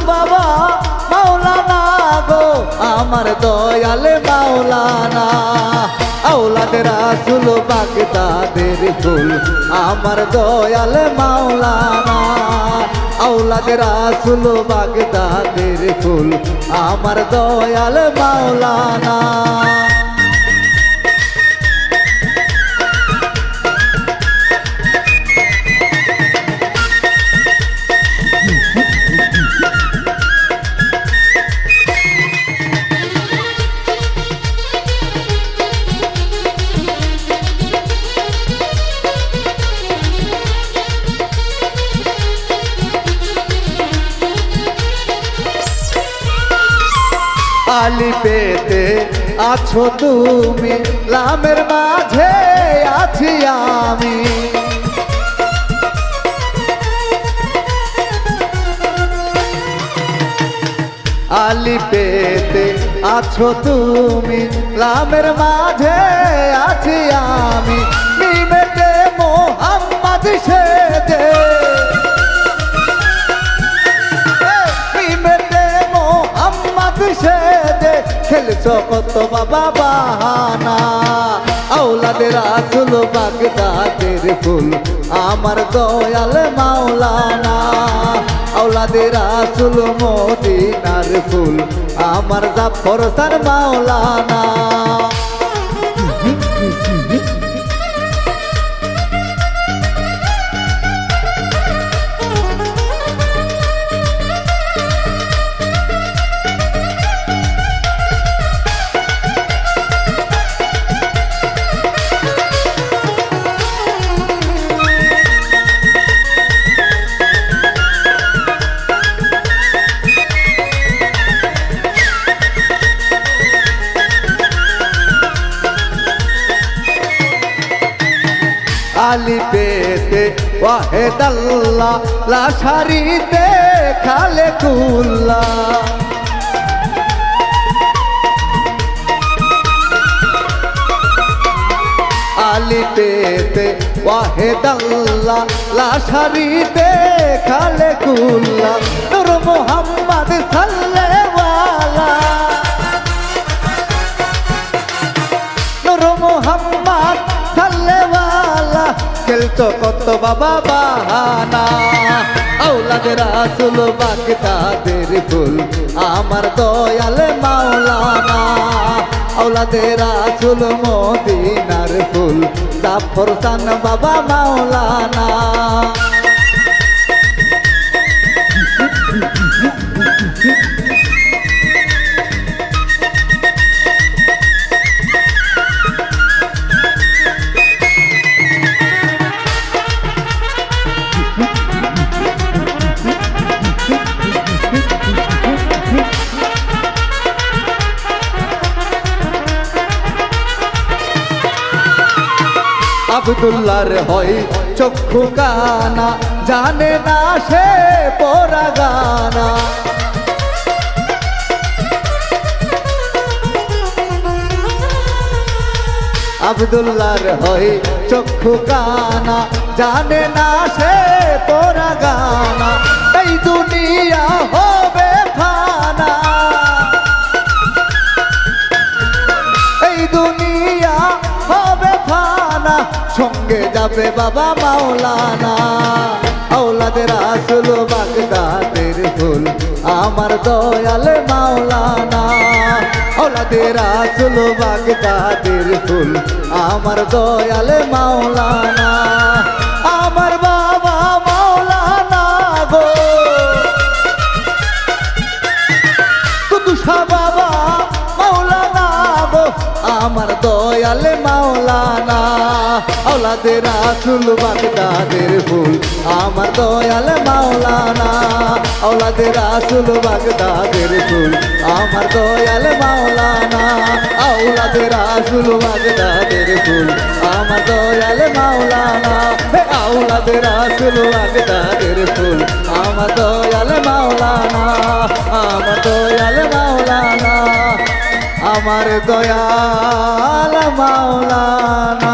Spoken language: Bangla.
বাবা মাওলানা গো আমার দয়াল মাওলানা আওলাদে রাসূল বাগদাদের ফুল আমার দয়াল মাওলানা আওলাদে রাসূল বাগদাদের ফুল আমার দয়াল মাওলানা আলি পেতে আছো তুমি লামের মাঝে আছি আমি আলি পেতে আছো তুমি লামের মাঝে আছি আমি মিমেতে মোহাম্মদ সেজে সেজে খেলছো কত বাবা বাহানা আওলাদে রাসূল বাগদাদের ফুল আমার দয়াল মাওলানা আওলাদে রাসূল মদিনার ফুল আমার জাফর সার মাওলানা আলি পেতে ওয়াহেদ আল্লাহ লাশারিতে খালেকুল্লাহ আলি পেতে ওয়াহেদ আল্লাহ লাশারিতে খালেকুল্লাহ নূর মুহাম্মদ সাল্লাল্লাহু নূর মুহাম্মদ সাল্লাল্লাহু খেলছো কত বাবা বাহানা আওলাদে রাসূল বাগদাদের ফুল আমার দয়াল মাওলানা আওলাদে রাসূল মদিনার ফুল জাফর সান বাবা মাওলানা আব্দুল্লাহর হয় চক্ষু কানা জানে না সে পরা গানা আব্দুল্লাহর হয় চক্ষু কানা জানে না সে পরা গানা এই দুনিয়া হবে ফানা এই দুনিয়া হবে ফানা সঙ্গে যাবে বাবা মাওলানা আওলাদে রাসূল বাগদাদের ফুল আমার দয়াল মাওলানা আওলাদে রাসূল বাগদাদের ফুল আমার দয়াল মাওলানা আমার বাবা মাওলানা গো কুদুসা বাবা মাওলানা গো আমার দয়াল মাওলানা আওলাদে রাসূল বাগদাদের ফুল আমার দয়াল মাওলানা আওলাদে রাসূল বাগদাদের ফুল আমার দয়াল মাওলানা আওলাদে রাসূল বাগদাদের ফুল আমার দয়াল মাওলানা আওলাদে রাসূল বাগদাদের ফুল আমার দয়াল মাওলানা আমার দয়াল মাওলানা আমার দয়াল মাওলানা।